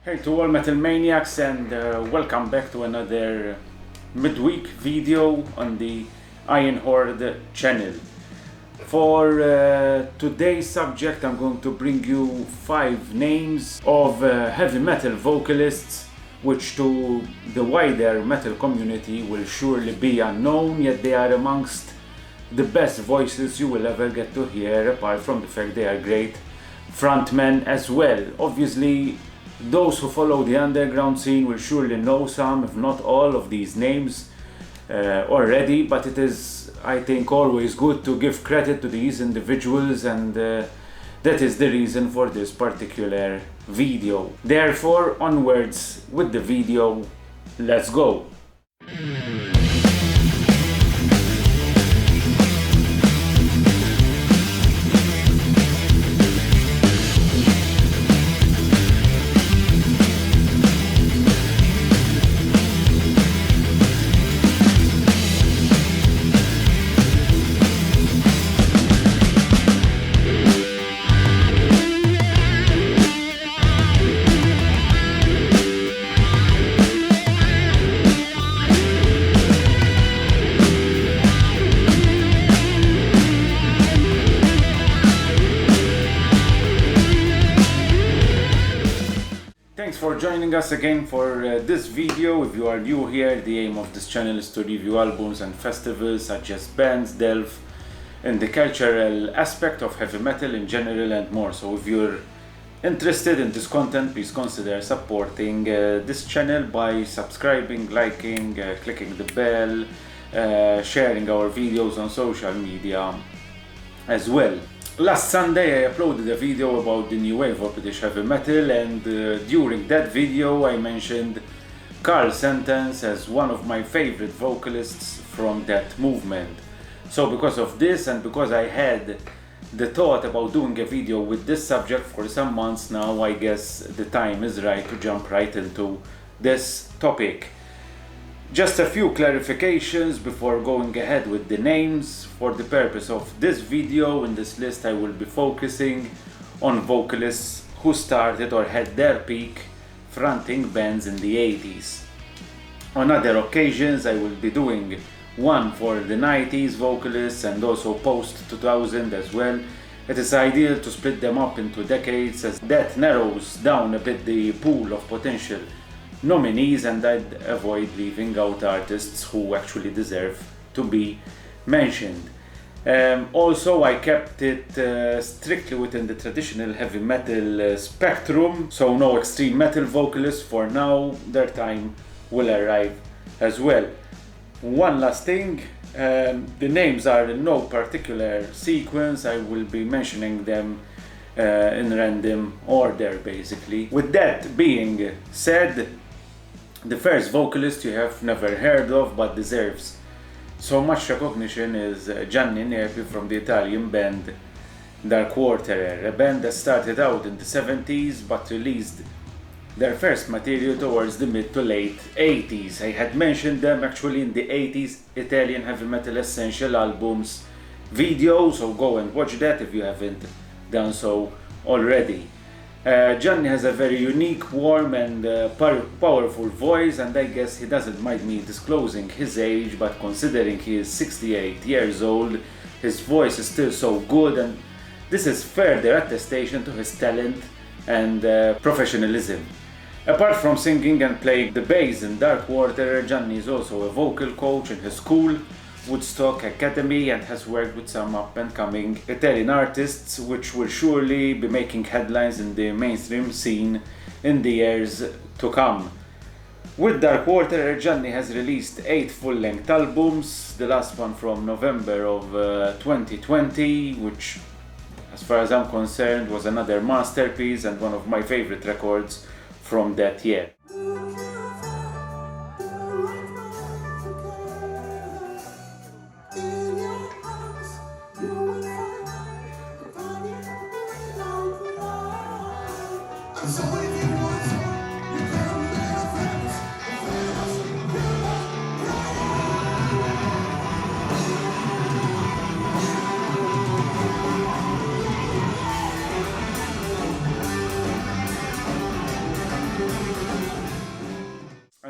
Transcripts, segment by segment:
Hey to all Metal Maniacs, and welcome back to another midweek video on the Iron Horde channel. For today's subject, I'm going to bring you 5 names of heavy metal vocalists which to the wider metal community will surely be unknown, yet they are amongst the best voices you will ever get to hear, apart from the fact they are great frontmen as well. Obviously, those who follow the underground scene will surely know some, if not all, of these names already, but it is, I think, always good to give credit to these individuals, and that is the reason for this particular video. Therefore, onwards with the video, let's go! Thanks for joining us again for this video. If you are new here, the aim of this channel is to review albums and festivals, suggest bands, delve in the cultural aspect of heavy metal in general and more. So if you're interested in this content, please consider supporting this channel by subscribing, liking, clicking the bell, sharing our videos on social media as well. Last Sunday I uploaded a video about the new wave of British heavy metal, and during that video I mentioned Karl Sentence as one of my favorite vocalists from that movement. So because of this, and because I had the thought about doing a video with this subject for some months now, I guess the time is right to jump right into this topic. Just a few clarifications before going ahead with the names. For the purpose of this video, in this list I will be focusing on vocalists who started or had their peak fronting bands in the 80s. On other occasions I will be doing one for the 90s vocalists and also post 2000 as well. It is ideal to split them up into decades, as that narrows down a bit the pool of potential nominees, and I'd avoid leaving out artists who actually deserve to be mentioned. Also, I kept it strictly within the traditional heavy metal spectrum, so no extreme metal vocalists for now. Their time will arrive as well. One last thing, the names are in no particular sequence. I will be mentioning them in random order, basically. With that being said, the first vocalist you have never heard of but deserves so much recognition is Gianni Nepi from the Italian band Dark Water, a band that started out in the 70s but released their first material towards the mid to late 80s. I had mentioned them actually in the 80s Italian Heavy Metal Essential Albums video, so go and watch that if you haven't done so already. Gianni has a very unique, warm and powerful voice, and I guess he doesn't mind me disclosing his age, but considering he is 68 years old, his voice is still so good, and this is further attestation to his talent and professionalism. Apart from singing and playing the bass in Dark Water, Gianni is also a vocal coach in his school, Woodstock Academy, and has worked with some up-and-coming Italian artists which will surely be making headlines in the mainstream scene in the years to come. With Dark Water, Gianni has released 8 full-length albums, the last one from November of 2020, which, as far as I'm concerned, was another masterpiece and one of my favorite records from that year.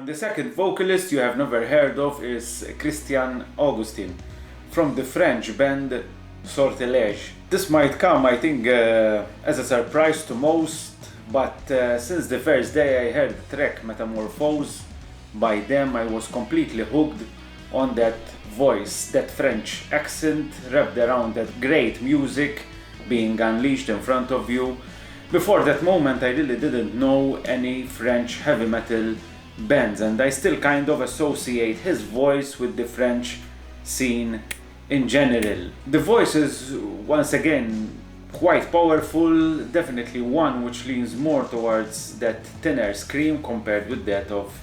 The second vocalist you have never heard of is Christian Augustin from the French band Sortilège. This might come, I think, as a surprise to most, but since the first day I heard the track Metamorphose by them, I was completely hooked on that voice, that French accent wrapped around that great music being unleashed in front of you. Before that moment I really didn't know any French heavy metal bands, and I still kind of associate his voice with the French scene in general. The voice is once again quite powerful, definitely one which leans more towards that tenor scream compared with that of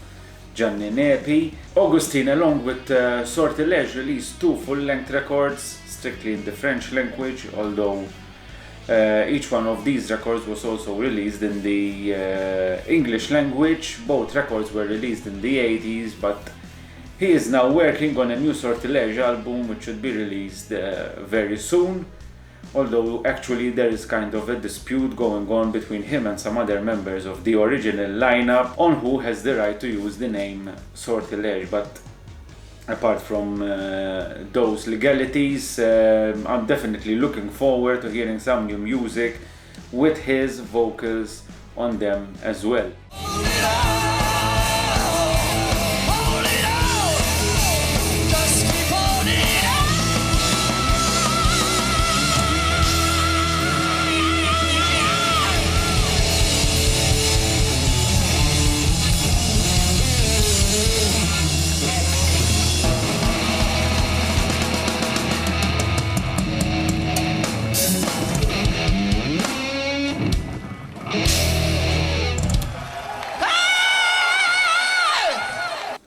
Gianni Nepi. Augustin, along with Sortilège, released 2 full-length records strictly in the French language, although each one of these records was also released in the English language. Both records were released in the 80s, but he is now working on a new Sortilège album which should be released very soon. Although actually there is kind of a dispute going on between him and some other members of the original lineup on who has the right to use the name Sortilège. But apart from those legalities, I'm definitely looking forward to hearing some new music with his vocals on them as well.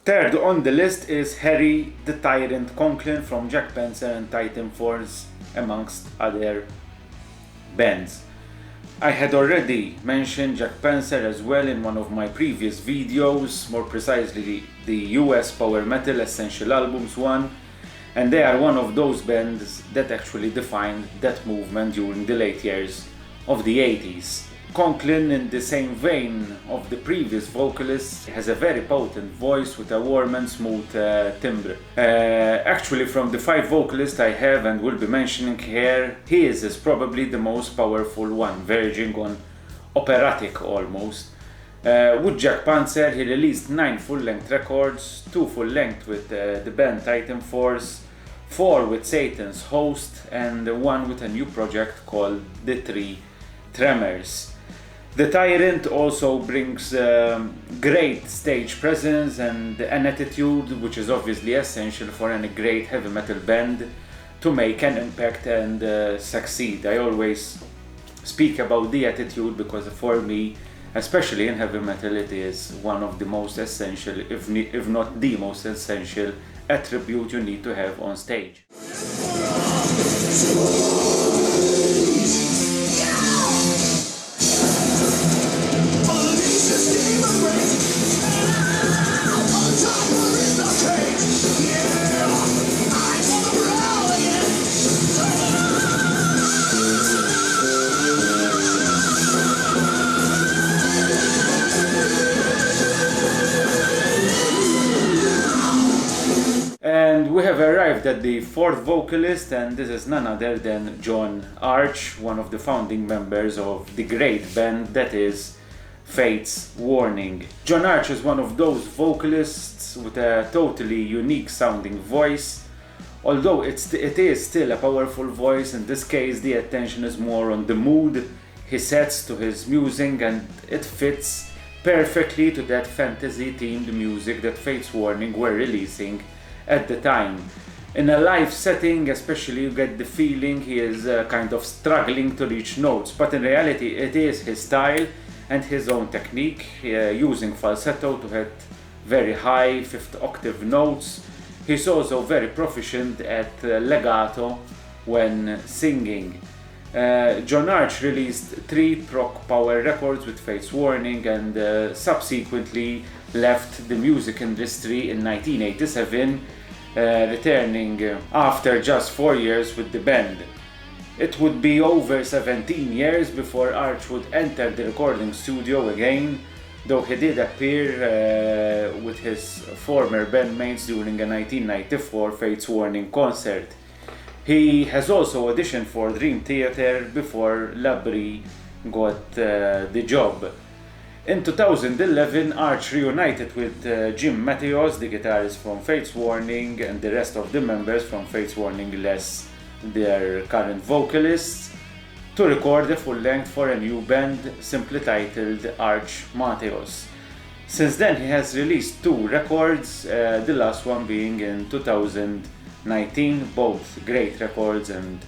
Third on the list is Harry the Tyrant Conklin from Jack Panzer and Titan Force, amongst other bands. I had already mentioned Jack Panzer as well in one of my previous videos, more precisely the US Power Metal Essential Albums one, and they are one of those bands that actually defined that movement during the late years of the 80s. Conklin, in the same vein of the previous vocalist, has a very potent voice with a warm and smooth timbre. Actually, from the 5 vocalists I have and will be mentioning here, his is probably the most powerful one, verging on operatic almost. With Jack Panzer, he released 9 full-length records, 2 full-length with the band Titan Force, 4 with Satan's Host, and 1 with a new project called The Three Tremors. The Tyrant also brings great stage presence and an attitude which is obviously essential for any great heavy metal band to make an impact and succeed. I always speak about the attitude because for me, especially in heavy metal, it is one of the most essential, if not the most essential attribute you need to have on stage. And we have arrived at the 4th vocalist, and this is none other than John Arch, one of the founding members of the great band that is Fate's Warning. John Arch is one of those vocalists with a totally unique sounding voice. Although it is still a powerful voice, in this case the attention is more on the mood he sets to his music, and it fits perfectly to that fantasy themed music that Fate's Warning were releasing at the time. In a live setting especially, you get the feeling he is kind of struggling to reach notes, but in reality it is his style and his own technique, using falsetto to hit very high 5th octave notes. He's also very proficient at legato when singing. John Arch released 3 prog power records with Fate's Warning and subsequently left the music industry in 1987, returning after just 4 years with the band. It would be over 17 years before Arch would enter the recording studio again though he did appear with his former bandmates during a 1994 Fates Warning concert. He has also auditioned for Dream Theater before Labrie got the job. In 2011, Arch reunited with Jim Matthews, the guitarist from Fates Warning, and the rest of the members from Fates Warning less their current vocalists, to record a full-length for a new band simply titled Arch Matthews. Since then he has released 2 records, the last one being in 2019, both great records, and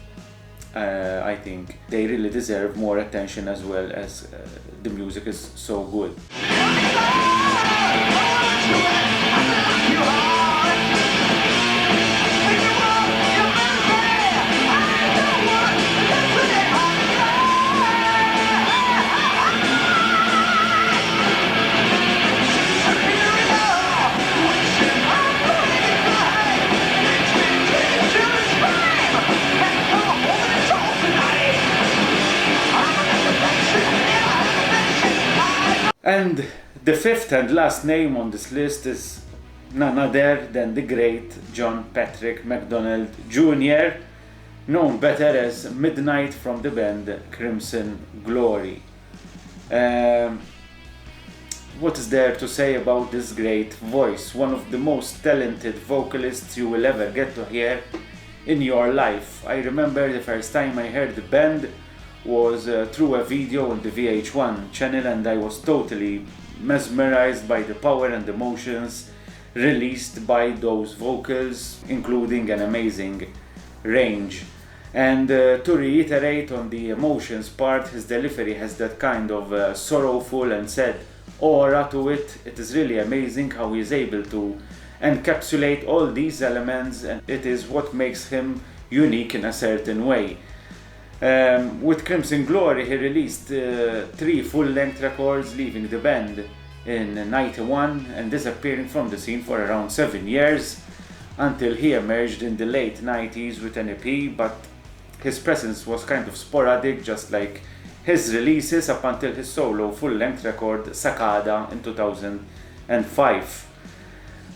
I think they really deserve more attention as well, as the music is so good. And the 5th and last name on this list is none other than the great John Patrick MacDonald Jr., known better as Midnight from the band Crimson Glory. What is there to say about this great voice? One of the most talented vocalists you will ever get to hear in your life. I remember the first time I heard the band was through a video on the VH1 channel, and I was totally mesmerized by the power and emotions released by those vocals, including an amazing range. And to reiterate on the emotions part, his delivery has that kind of sorrowful and sad aura to it. It is really amazing how he is able to encapsulate all these elements, and it is what makes him unique in a certain way. With Crimson Glory he released 3 full-length records, leaving the band in '91 and disappearing from the scene for around 7 years, until he emerged in the late '90s with an EP, but his presence was kind of sporadic, just like his releases, up until his solo full-length record Sakada in 2005.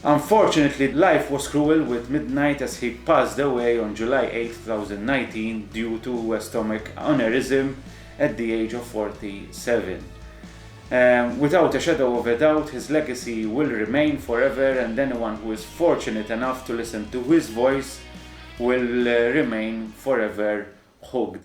Unfortunately, life was cruel with Midnight, as he passed away on July 8, 2019 due to a stomach aneurysm at the age of 47. Without a shadow of a doubt, his legacy will remain forever, and anyone who is fortunate enough to listen to his voice will remain forever hooked.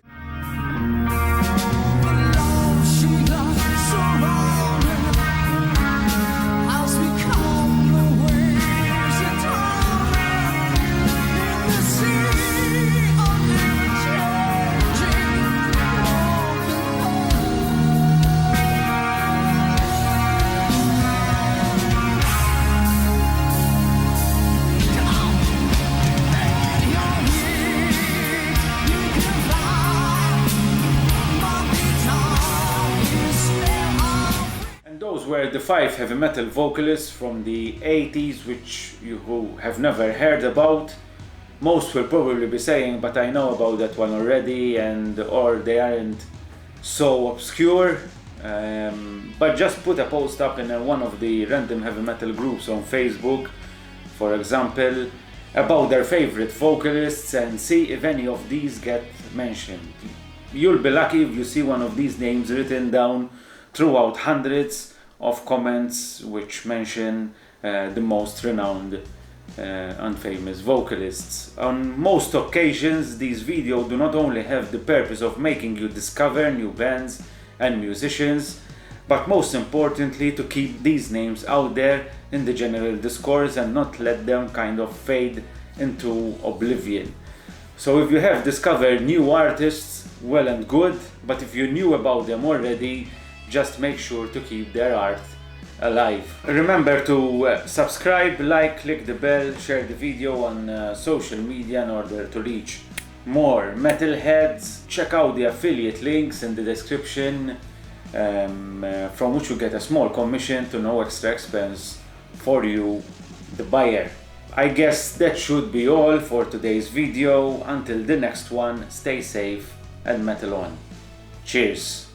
Were the 5 heavy metal vocalists from the 80s, which you who have never heard about. Most will probably be saying, but I know about that one already, and or they aren't so obscure. But just put a post up in one of the random heavy metal groups on Facebook, for example, about their favorite vocalists, and see if any of these get mentioned. You'll be lucky if you see one of these names written down throughout hundreds of comments which mention the most renowned and famous vocalists. On most occasions, these videos do not only have the purpose of making you discover new bands and musicians, but most importantly to keep these names out there in the general discourse and not let them kind of fade into oblivion. So if you have discovered new artists, well and good, but if you knew about them already, just make sure to keep their art alive. Remember to subscribe, like, click the bell, share the video on social media in order to reach more metalheads. Check out the affiliate links in the description, from which you get a small commission to no extra expense for you, the buyer. I guess that should be all for today's video. Until the next one, stay safe and metal on. Cheers!